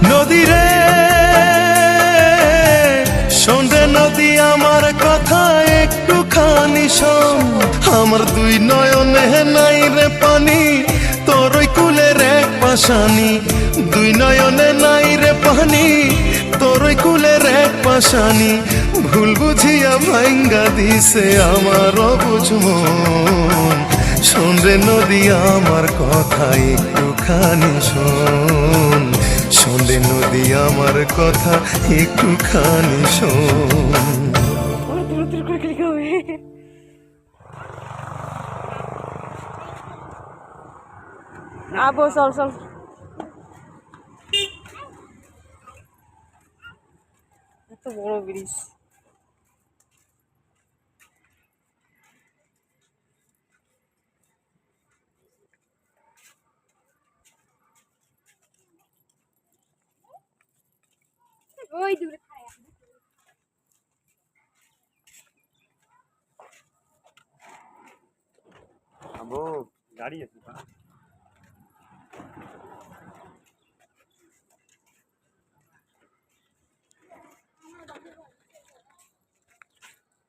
নদী রে শোন রে নদী আমার কথা একটুখানি শোন। আমার দুই নয়নে নাই রে পানি, তোর ওই কুলের এক পাশানি। দুই নয়নে নাই রে পানি, তোর ওই কুলের এক পাশানি। ভুল বুঝিয়া ভাঙ্গা দিছে আমার অবুঝ মন। শোন রে নদী আমার কথা একটুখানি শোন। শোন রে নদী আমার কথা একটুখানি শোন। আবো চল চল। এত বড় ব্রিজ। ওই দূরে আবো গাড়ি আছে।